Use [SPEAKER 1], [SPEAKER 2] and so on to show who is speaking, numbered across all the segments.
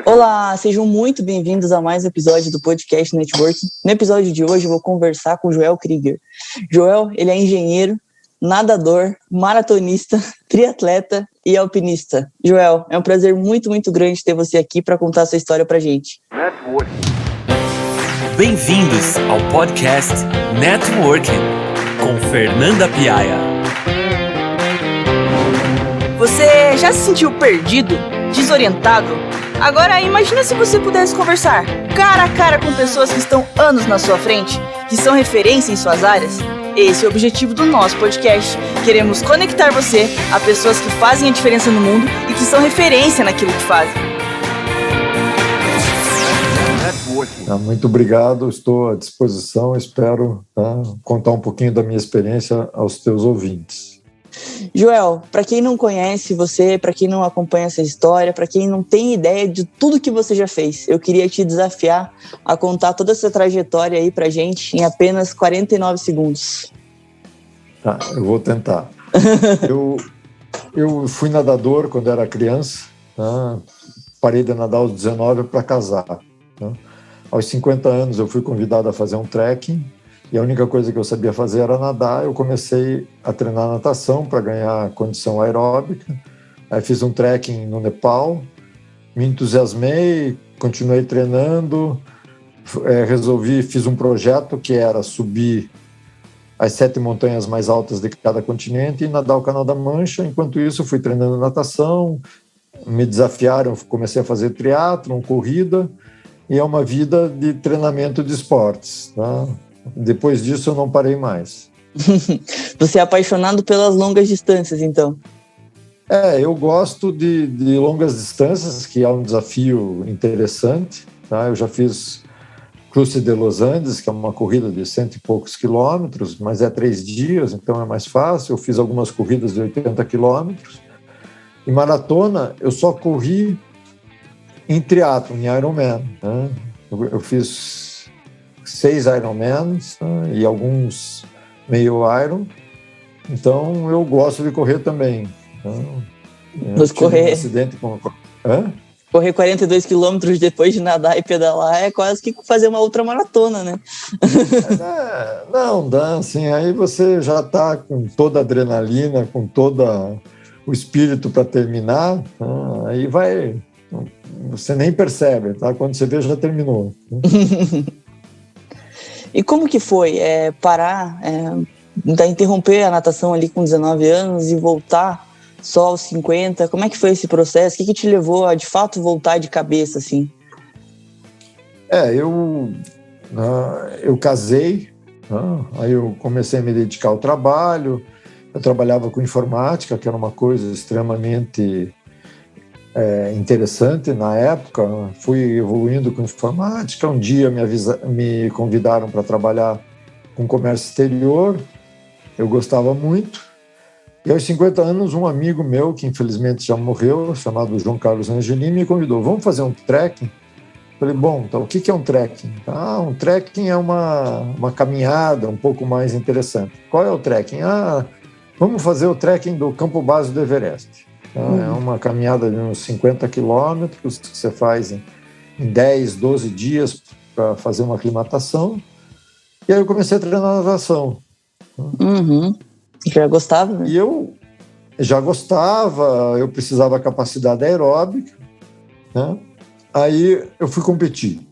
[SPEAKER 1] Olá, sejam muito bem-vindos a mais um episódio do Podcast Network. No episódio de hoje eu vou conversar com o Joel Krieger. Joel, ele é engenheiro, nadador, maratonista, triatleta e alpinista. Joel, é um prazer muito grande ter você aqui para contar a sua história pra gente.
[SPEAKER 2] Bem-vindos ao podcast Networking com Fernanda Piaia.
[SPEAKER 1] Você já se sentiu perdido, desorientado? Agora imagina se você pudesse conversar cara a cara com pessoas que estão anos na sua frente, que são referência em suas áreas. Esse é o objetivo do nosso podcast. Queremos conectar você a pessoas que fazem a diferença no mundo e que são referência naquilo que fazem.
[SPEAKER 3] Muito obrigado, estou à disposição, espero contar um pouquinho da minha experiência aos teus ouvintes.
[SPEAKER 1] Joel, para quem não conhece você, para quem não acompanha essa história, para quem não tem ideia de tudo que você já fez, eu queria te desafiar a contar toda essa trajetória aí pra gente em apenas 49 segundos.
[SPEAKER 3] Tá, eu vou tentar. Eu fui nadador quando era criança, parei de nadar aos 19 para casar. Aos 50 anos eu fui convidado a fazer um trekking e a única coisa que eu sabia fazer era nadar. Eu comecei a treinar natação para ganhar condição aeróbica. Aí fiz um trekking no Nepal, me entusiasmei, continuei treinando, fiz um projeto que era subir as 7 montanhas mais altas de cada continente e nadar o Canal da Mancha. Enquanto isso, fui treinando natação, me desafiaram, comecei a fazer triatlon, corrida, e é uma vida de treinamento de esportes. Tá? Depois disso, eu não parei mais.
[SPEAKER 1] Você é apaixonado pelas longas distâncias, então?
[SPEAKER 3] Eu gosto de longas distâncias, que é um desafio interessante. Tá? Eu já fiz Cruce de Los Andes, que é uma corrida de 100 e poucos quilômetros, mas é 3 dias, então é mais fácil. Eu fiz algumas corridas de 80 quilômetros. E maratona, eu só corri em triatlon, em Ironman. Né? Eu fiz 6 Ironmans e alguns meio Iron. Então, eu gosto de correr também.
[SPEAKER 1] Mas correr...
[SPEAKER 3] Um acidente com...
[SPEAKER 1] Correr 42 quilômetros depois de nadar e pedalar é quase que fazer uma ultramaratona, né?
[SPEAKER 3] Não dá, assim, aí você já está com toda a adrenalina, com todo o espírito para terminar, aí vai... Você nem percebe, tá? Quando você vê, já terminou.
[SPEAKER 1] E como que foi parar, interromper a natação ali com 19 anos e voltar só aos 50? Como é que foi esse processo? O que te levou a, de fato, voltar de cabeça, assim?
[SPEAKER 3] Eu casei, aí eu comecei a me dedicar ao trabalho. Eu trabalhava com informática, que era uma coisa extremamente interessante na época. Fui evoluindo com informática. Um dia me convidaram para trabalhar com comércio exterior. Eu gostava muito. E aos 50 anos, um amigo meu, que infelizmente já morreu, chamado João Carlos Angelini, me convidou. Vamos fazer um trekking? Falei, bom, então, o que é um trekking? Um trekking é uma caminhada um pouco mais interessante. Qual é o trekking? Vamos fazer o trekking do campo base do Everest. É uma caminhada de uns 50 quilômetros que você faz em 10, 12 dias para fazer uma aclimatação. E aí eu comecei a treinar natação.
[SPEAKER 1] Já gostava, né?
[SPEAKER 3] E eu já gostava, eu precisava capacidade aeróbica, né? Aí eu fui competir.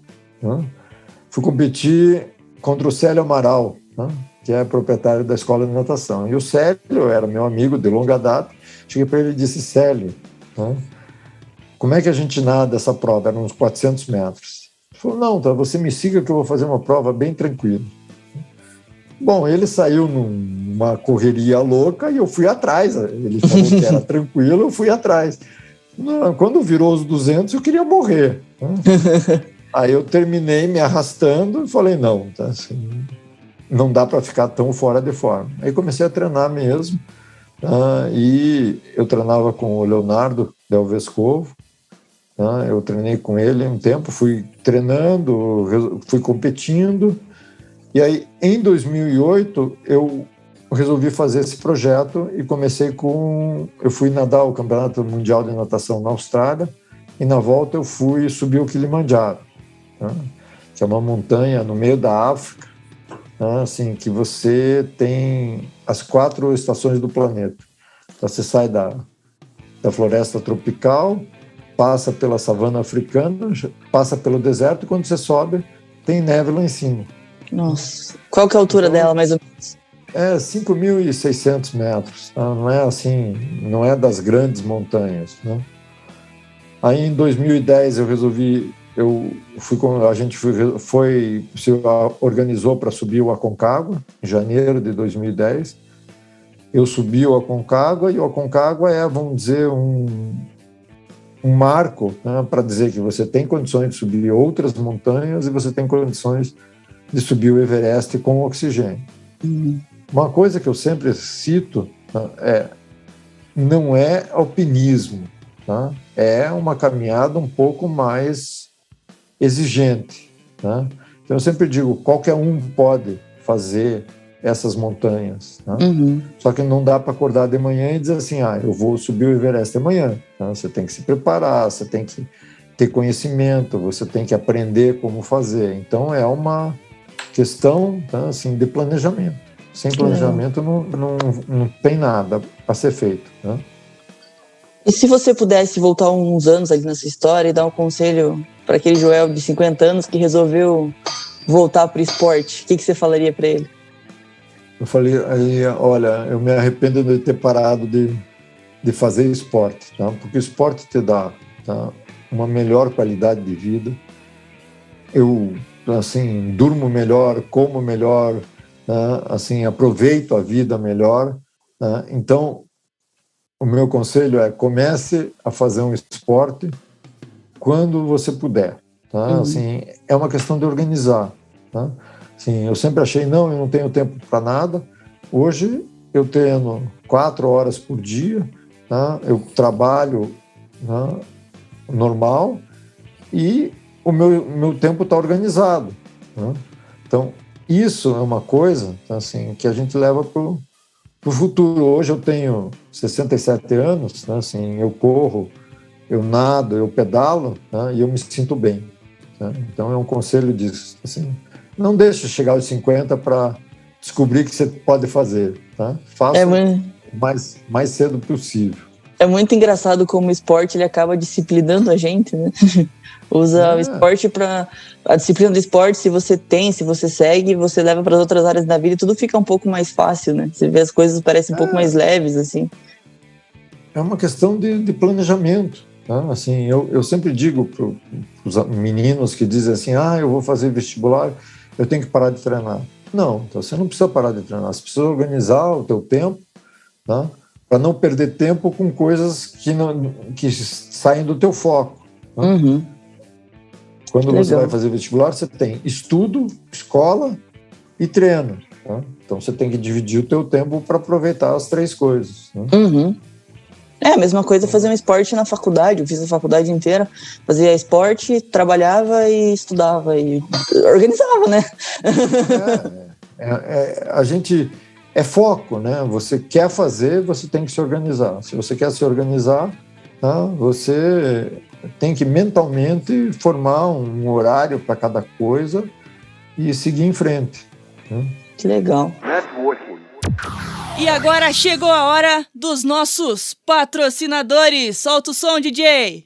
[SPEAKER 3] Fui competir contra o Célio Amaral, que é proprietário da escola de natação. E o Célio era meu amigo de longa data. Cheguei para ele e disse, Célio, como é que a gente nada essa prova? Eram uns 400 metros. Ele falou, não, você me siga que eu vou fazer uma prova bem tranquila. Bom, ele saiu numa correria louca e eu fui atrás. Ele falou que era tranquilo, eu fui atrás. Quando virou os 200, eu queria morrer. Aí eu terminei me arrastando e falei, não, não dá para ficar tão fora de forma. Aí comecei a treinar mesmo. E eu treinava com o Leonardo Del Vescovo. Eu treinei com ele um tempo, fui treinando, fui competindo. E aí, em 2008, eu resolvi fazer esse projeto e comecei eu fui nadar o Campeonato Mundial de Natação na Austrália, e na volta eu fui subir o Kilimanjaro, tá? Que é uma montanha no meio da África, tá? Assim, que você tem as 4 estações do planeta. Então, você sai da floresta tropical, passa pela savana africana, passa pelo deserto, e quando você sobe, tem neve lá em cima.
[SPEAKER 1] Nossa, qual que é a altura dela, mais ou menos?
[SPEAKER 3] É 5.600 metros, tá? Não é assim, não é das grandes montanhas, né? Aí em 2010 a gente se organizou para subir o Aconcagua, em janeiro de 2010. Eu subi o Aconcagua, e o Aconcagua é, vamos dizer, um marco, né, para dizer que você tem condições de subir outras montanhas e você tem condições de subir o Everest com oxigênio. Uma coisa que eu sempre cito, tá, não é alpinismo, tá? É uma caminhada um pouco mais exigente, tá? Então eu sempre digo, qualquer um pode fazer essas montanhas, tá? Só que não dá para acordar de manhã e dizer assim, eu vou subir o Everest amanhã, tá? Você tem que se preparar, você tem que ter conhecimento, você tem que aprender como fazer. Então é uma questão, tá, assim, de planejamento. Sem planejamento não tem nada para ser feito, né?
[SPEAKER 1] E se você pudesse voltar uns anos ali nessa história e dar um conselho para aquele Joel de 50 anos que resolveu voltar para o esporte, o que você falaria para ele?
[SPEAKER 3] Eu falei, olha, eu me arrependo de ter parado de fazer esporte, tá? Porque o esporte te dá, tá, uma melhor qualidade de vida. Eu, assim, durmo melhor, como melhor, né? Assim, aproveito a vida melhor, né? Então, o meu conselho é: comece a fazer um esporte quando você puder, tá? Assim, é uma questão de organizar, tá? Assim, eu sempre achei, eu não tenho tempo para nada. Hoje eu tenho 4 horas por dia, tá? Eu trabalho, né, normal, e o meu tempo está organizado, né? Então, isso é uma coisa, assim, que a gente leva para o futuro. Hoje eu tenho 67 anos, né? Assim, eu corro, eu nado, eu pedalo, né? E eu me sinto bem, né? Então é um conselho disso, assim, não deixe chegar aos 50 para descobrir que você pode fazer, tá? Faça mais cedo possível.
[SPEAKER 1] É muito engraçado como o esporte ele acaba disciplinando a gente, né? Usa o esporte para... A disciplina do esporte, se você segue, você leva para as outras áreas da vida e tudo fica um pouco mais fácil, né? Você vê as coisas parecem um pouco mais leves, assim.
[SPEAKER 3] É uma questão de planejamento, tá? Assim, eu sempre digo para os meninos que dizem assim, eu vou fazer vestibular, eu tenho que parar de treinar. Não, então você não precisa parar de treinar, você precisa organizar o teu tempo, tá? Para não perder tempo com coisas que saem do teu foco, tá? Quando você vai fazer vestibular, você tem estudo, escola e treino, tá? Então você tem que dividir o teu tempo para aproveitar as 3 coisas, né?
[SPEAKER 1] É a mesma coisa fazer um esporte na faculdade. Eu fiz a faculdade inteira, fazia esporte, trabalhava e estudava e organizava, né?
[SPEAKER 3] A gente é foco, né? Você quer fazer, você tem que se organizar. Se você quer se organizar, tá? Você tem que mentalmente formar um horário para cada coisa e seguir em frente, né?
[SPEAKER 1] Que legal.
[SPEAKER 4] E agora chegou a hora dos nossos patrocinadores. Solta o som, DJ!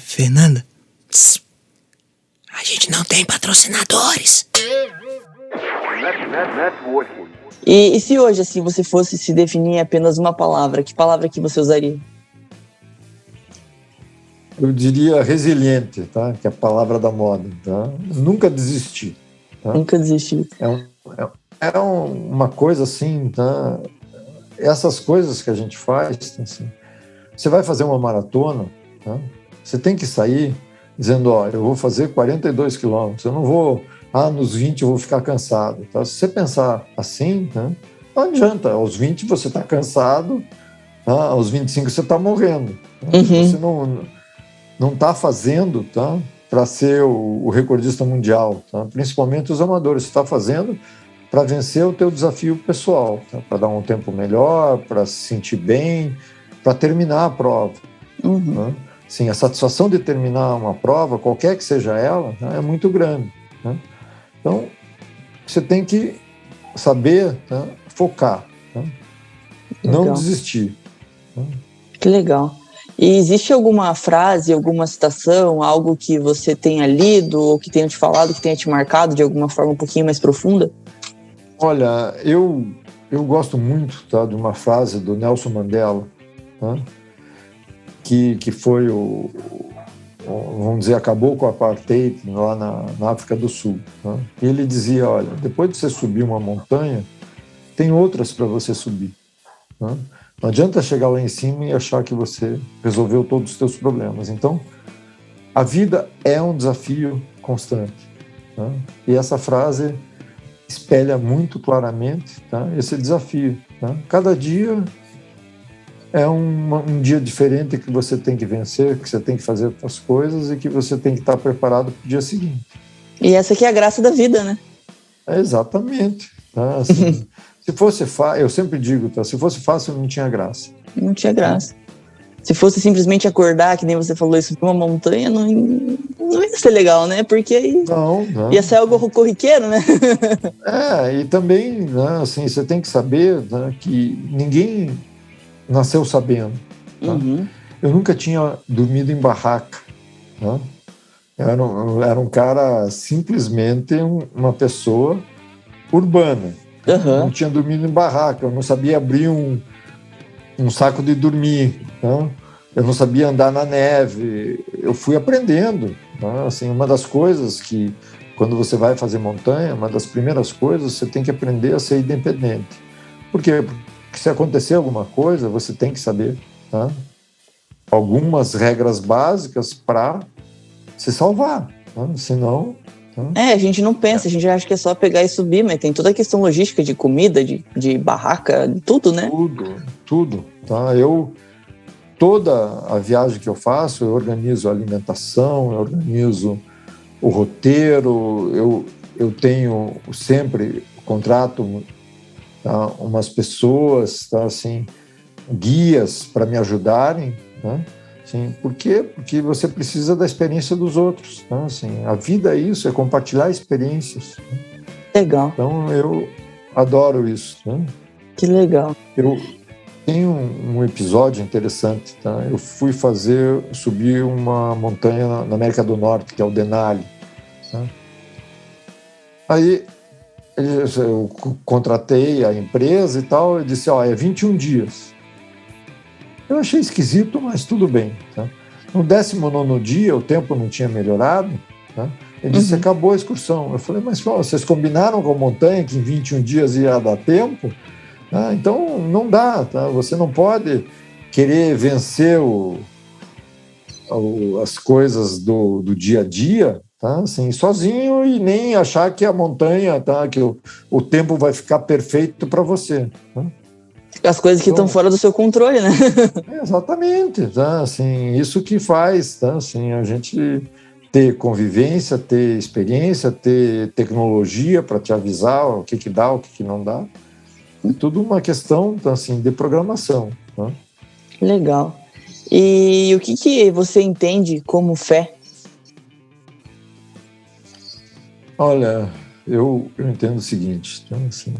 [SPEAKER 5] Fernanda, a gente não tem patrocinadores.
[SPEAKER 1] E se hoje, assim, você fosse se definir apenas uma palavra, que palavra que você usaria?
[SPEAKER 3] Eu diria resiliente, tá? Que é a palavra da moda, tá? Nunca desistir, tá?
[SPEAKER 1] Nunca desistir.
[SPEAKER 3] É uma coisa assim, tá? Essas coisas que a gente faz, assim, você vai fazer uma maratona, tá? Você tem que sair dizendo, eu vou fazer 42 quilômetros, eu não vou, nos 20 eu vou ficar cansado, tá? Se você pensar assim, tá? Não adianta, aos 20 você está cansado, tá? Aos 25 você está morrendo, tá? Você não está fazendo, tá, para ser o recordista mundial, tá? Principalmente os amadores. Você está fazendo, para vencer o teu desafio pessoal, tá? Para dar um tempo melhor, para se sentir bem, para terminar a prova. Né? Sim, a satisfação de terminar uma prova, qualquer que seja ela, né, é muito grande. Né? Então, você tem que saber, tá, focar, tá? Não desistir. Tá?
[SPEAKER 1] Que legal. E existe alguma frase, alguma citação, algo que você tenha lido ou que tenha te falado, que tenha te marcado de alguma forma um pouquinho mais profunda?
[SPEAKER 3] Olha, eu gosto muito, tá, de uma frase do Nelson Mandela, tá, que foi vamos dizer, acabou com o apartheid lá na África do Sul. Tá? E ele dizia, olha, depois de você subir uma montanha, tem outras para você subir. Tá? Não adianta chegar lá em cima e achar que você resolveu todos os seus problemas. Então, a vida é um desafio constante. Tá? E essa frase espelha muito claramente, tá, esse desafio. Tá? Cada dia é um dia diferente que você tem que vencer, que você tem que fazer as coisas e que você tem que estar preparado para o dia seguinte.
[SPEAKER 1] E essa aqui é a graça da vida, né?
[SPEAKER 3] Exatamente. Tá? Assim, se fosse fácil, eu sempre digo, tá? Se fosse fácil, não tinha graça.
[SPEAKER 1] Não tinha graça. Se fosse simplesmente acordar, que nem você falou isso, para uma montanha, não ia ser legal, né? Porque aí
[SPEAKER 3] não.
[SPEAKER 1] Ia ser algo corriqueiro, né?
[SPEAKER 3] E também, né, assim, você tem que saber, né, que ninguém nasceu sabendo. Tá? Eu nunca tinha dormido em barraca. Tá? Eu era um cara, simplesmente uma pessoa urbana. Não tinha dormido em barraca, eu não sabia abrir um saco de dormir, tá? Eu não sabia andar na neve, eu fui aprendendo. Tá? Assim, uma das coisas que, quando você vai fazer montanha, uma das primeiras coisas, você tem que aprender a ser independente. Por quê? Porque se acontecer alguma coisa, você tem que saber, tá, algumas regras básicas para se salvar. Tá? Senão...
[SPEAKER 1] A gente não pensa, a gente acha que é só pegar e subir, mas tem toda a questão logística de comida, de barraca, de tudo, né?
[SPEAKER 3] Tudo. Tá? Toda a viagem que eu faço, eu organizo a alimentação, eu organizo o roteiro, eu tenho sempre, contrato, tá, umas pessoas, tá, assim, guias para me ajudarem, tá? Sim, por quê? Porque você precisa da experiência dos outros. Tá? Assim, a vida é isso, é compartilhar experiências.
[SPEAKER 1] Legal.
[SPEAKER 3] Então, eu adoro isso. Né?
[SPEAKER 1] Que legal.
[SPEAKER 3] Eu tenho um episódio interessante. Tá? Eu fui subir uma montanha na América do Norte, que é o Denali. Tá? Aí, eu contratei a empresa e tal, e disse, é 21 dias. Eu achei esquisito, mas tudo bem. Tá? No 19º dia, o tempo não tinha melhorado. Tá? Ele disse, acabou a excursão. Eu falei, mas vocês combinaram com a montanha que em 21 dias ia dar tempo? Tá? Então, não dá. Tá? Você não pode querer vencer as coisas do dia a dia, tá? Assim, sozinho, e nem achar que a montanha, tá? Que o tempo vai ficar perfeito para você. Tá?
[SPEAKER 1] As coisas que estão fora do seu controle, né?
[SPEAKER 3] Exatamente, tá? Assim, isso que faz, tá? Assim, a gente ter convivência, ter experiência, ter tecnologia para te avisar o que dá, o que não dá. É tudo uma questão, tá, assim, de programação. Tá?
[SPEAKER 1] Legal. E o que você entende como fé?
[SPEAKER 3] Olha, eu entendo o seguinte, tá? Assim,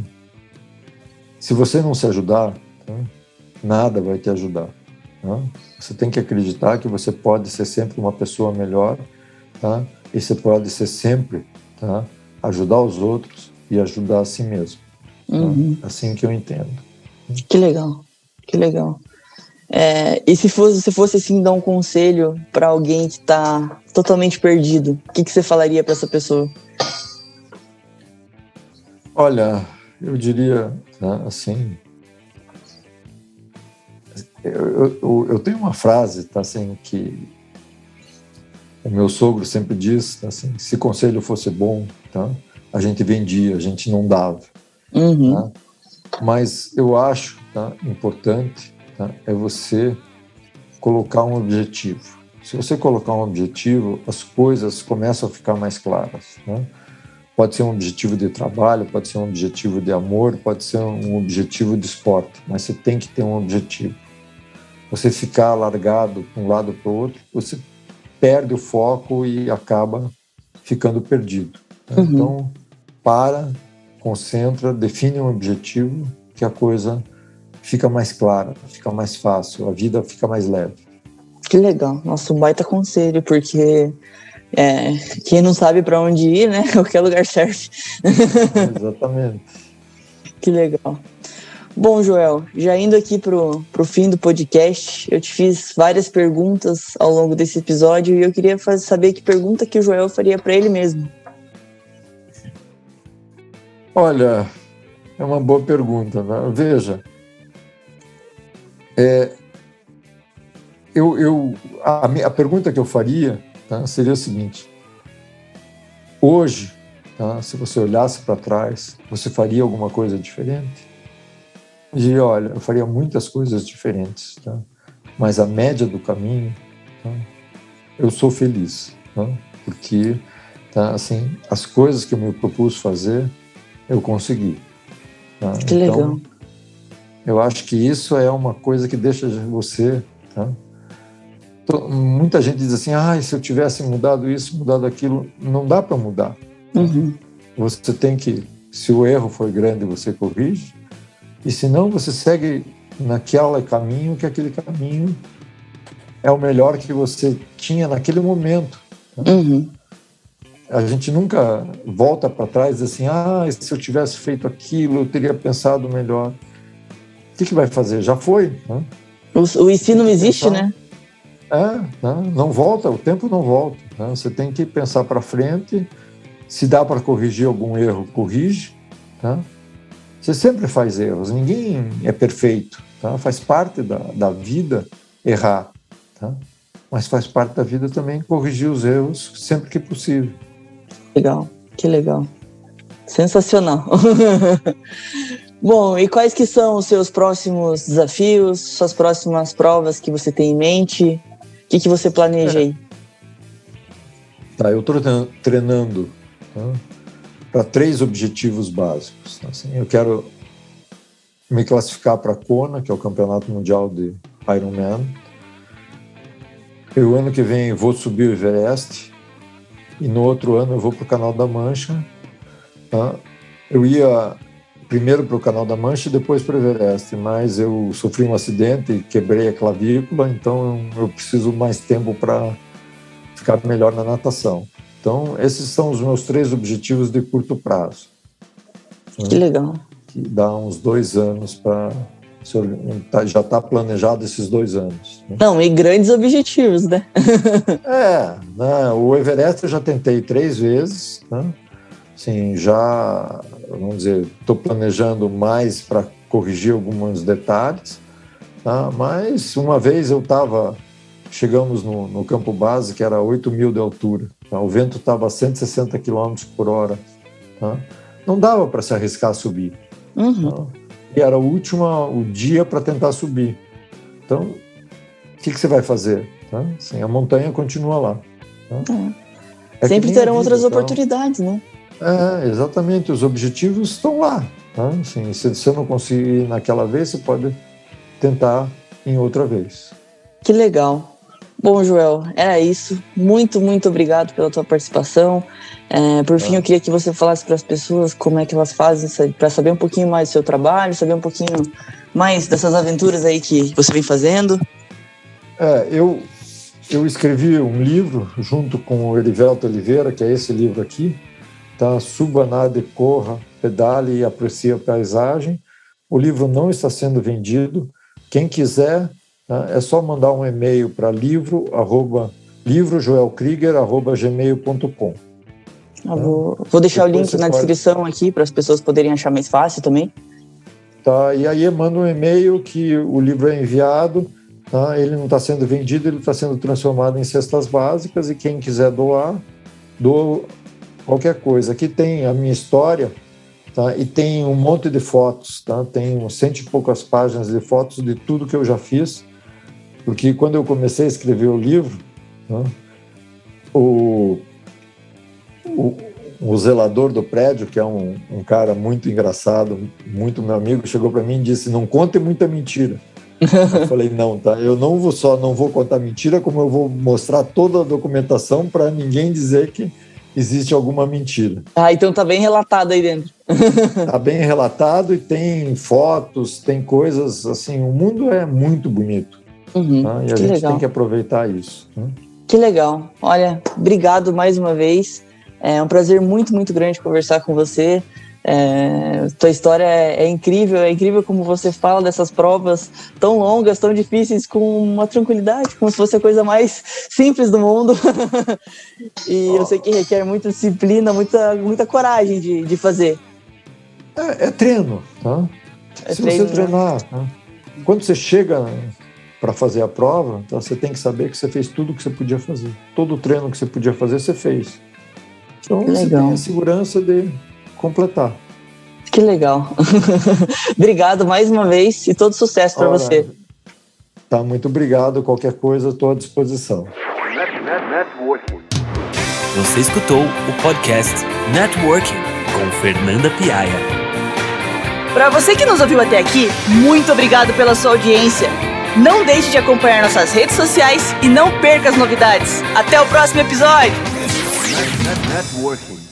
[SPEAKER 3] se você não se ajudar, tá, nada vai te ajudar. Tá? Você tem que acreditar que você pode ser sempre uma pessoa melhor, tá? E você pode ser sempre, tá, ajudar os outros e ajudar a si mesmo. Tá? Assim que eu entendo.
[SPEAKER 1] Que legal, que legal. E se você fosse assim dar um conselho para alguém que está totalmente perdido, o que você falaria para essa pessoa?
[SPEAKER 3] Olha, eu diria, tá, assim, eu tenho uma frase, tá, assim, que o meu sogro sempre diz, tá, assim, se conselho fosse bom, tá, a gente vendia, a gente não dava. Tá? Mas eu acho, tá, importante, tá, é você colocar um objetivo. Se você colocar um objetivo, as coisas começam a ficar mais claras. Tá? Pode ser um objetivo de trabalho, pode ser um objetivo de amor, pode ser um objetivo de esporte, mas você tem que ter um objetivo. Você ficar largado para um lado para o outro, você perde o foco e acaba ficando perdido. Né?
[SPEAKER 1] Uhum.
[SPEAKER 3] Então, concentra, define um objetivo, que a coisa fica mais clara, fica mais fácil, a vida fica mais leve.
[SPEAKER 1] Que legal. Nossa, um baita conselho, porque quem não sabe para onde ir, né? Qualquer lugar serve.
[SPEAKER 3] Exatamente.
[SPEAKER 1] Que legal. Bom, Joel, já indo aqui pro fim do podcast, eu te fiz várias perguntas ao longo desse episódio e eu queria saber que pergunta que o Joel faria para ele mesmo.
[SPEAKER 3] Olha, é uma boa pergunta, né? Veja, a pergunta que eu faria, tá, seria o seguinte: hoje, tá, se você olhasse para trás, você faria alguma coisa diferente? E olha, eu faria muitas coisas diferentes, tá? Mas a média do caminho, tá, eu sou feliz, tá? Porque, tá, assim, as coisas que eu me propus fazer, eu consegui. Tá?
[SPEAKER 1] Que legal.
[SPEAKER 3] Então, eu acho que isso é uma coisa que deixa você, tá? Muita gente diz assim, se eu tivesse mudado isso, mudado aquilo, não dá para mudar.
[SPEAKER 1] Uhum.
[SPEAKER 3] Você tem que, se o erro foi grande, você corrige, e se não, você segue naquele caminho, que aquele caminho é o melhor que você tinha naquele momento. Tá?
[SPEAKER 1] Uhum.
[SPEAKER 3] A gente nunca volta para trás e diz assim, se eu tivesse feito aquilo, eu teria pensado melhor. O que vai fazer? Já foi. Né?
[SPEAKER 1] O e se não existe, né?
[SPEAKER 3] Não volta, o tempo não volta. Né? Você tem que pensar para frente. Se dá para corrigir algum erro, corrige. Tá? Você sempre faz erros, ninguém é perfeito. Tá? Faz parte da vida errar. Tá? Mas faz parte da vida também corrigir os erros sempre que possível.
[SPEAKER 1] Legal, que legal. Sensacional. Bom, e quais que são os seus próximos desafios, suas próximas provas que você tem em mente? O que você planeja aí?
[SPEAKER 3] Tá, eu estou treinando, tá, para 3 objetivos básicos. Assim, eu quero me classificar para a Kona, que é o Campeonato Mundial de Ironman. O ano que vem vou subir o Everest e no outro ano eu vou para o Canal da Mancha. Tá? Eu ia primeiro para o Canal da Mancha e depois para o Everest, mas eu sofri um acidente e quebrei a clavícula, então eu preciso mais tempo para ficar melhor na natação. Então, esses são os meus 3 objetivos de curto prazo.
[SPEAKER 1] Que legal.
[SPEAKER 3] Que dá uns 2 anos para... Já está planejado esses 2 anos. Né?
[SPEAKER 1] Não, e grandes objetivos, né?
[SPEAKER 3] O Everest eu já tentei 3 vezes, né? Assim, já, vamos dizer, estou planejando mais para corrigir alguns detalhes, tá? Mas uma vez chegamos no campo base, que era 8.000 de altura, tá? O vento estava a 160 km por hora, tá? Não dava para se arriscar a subir.
[SPEAKER 1] Uhum.
[SPEAKER 3] Tá? E era o dia para tentar subir. Então, o que você vai fazer? Tá? Assim, a montanha continua lá. Tá?
[SPEAKER 1] Sempre terão outras oportunidades, né?
[SPEAKER 3] Exatamente. Os objetivos estão lá. Tá? Assim, se você não conseguir naquela vez, você pode tentar em outra vez.
[SPEAKER 1] Que legal. Bom, Joel, era isso. Muito, muito obrigado pela tua participação. Por fim, eu queria que você falasse para as pessoas como é que elas fazem para saber um pouquinho mais do seu trabalho, saber um pouquinho mais dessas aventuras aí que você vem fazendo.
[SPEAKER 3] Eu escrevi um livro junto com o Erivelto Oliveira, que é esse livro aqui, tá? Suba, nade, corra, pedale e aprecie a paisagem. O livro não está sendo vendido. Quem quiser, tá? É só mandar um e-mail para livrojoelkrieger@gmail.com.
[SPEAKER 1] Vou deixar depois o link na descrição aqui para as pessoas poderem achar mais fácil também.
[SPEAKER 3] Tá, e aí manda um e-mail que o livro é enviado, tá? Ele não está sendo vendido, ele está sendo transformado em cestas básicas e quem quiser doa qualquer coisa. Aqui tem a minha história, tá? E tem um monte de fotos, tá? Tem 100 e poucas páginas de fotos de tudo que eu já fiz, porque quando eu comecei a escrever o livro, tá? o zelador do prédio, que é um cara muito engraçado, muito meu amigo, chegou para mim e disse: não conte muita mentira. Eu falei: não, tá, eu não vou contar mentira, como eu vou mostrar toda a documentação para ninguém dizer que existe alguma mentira.
[SPEAKER 1] Ah, então tá bem relatado aí dentro.
[SPEAKER 3] Tá bem relatado e tem fotos, tem coisas assim, o mundo é muito bonito. Tá? E a gente tem que aproveitar isso.
[SPEAKER 1] Que legal. Olha, obrigado mais uma vez. É um prazer muito, muito grande conversar com você. Tua história é incrível como você fala dessas provas tão longas, tão difíceis, com uma tranquilidade, como se fosse a coisa mais simples do mundo. E eu sei que requer muita disciplina, muita coragem de fazer.
[SPEAKER 3] É treino, tá? Se você treinar, tá? Quando você chega para fazer a prova, tá, você tem que saber que você fez tudo o que você podia fazer. Todo o treino que você podia fazer, você fez. Então você tem a segurança de completar.
[SPEAKER 1] Que legal. Obrigado mais uma vez e todo sucesso para você.
[SPEAKER 3] Tá, muito obrigado. Qualquer coisa, estou à disposição.
[SPEAKER 2] Você escutou o podcast Networking com Fernanda Piaia.
[SPEAKER 1] Para você que nos ouviu até aqui, muito obrigado pela sua audiência. Não deixe de acompanhar nossas redes sociais e não perca as novidades. Até o próximo episódio!
[SPEAKER 2] Networking.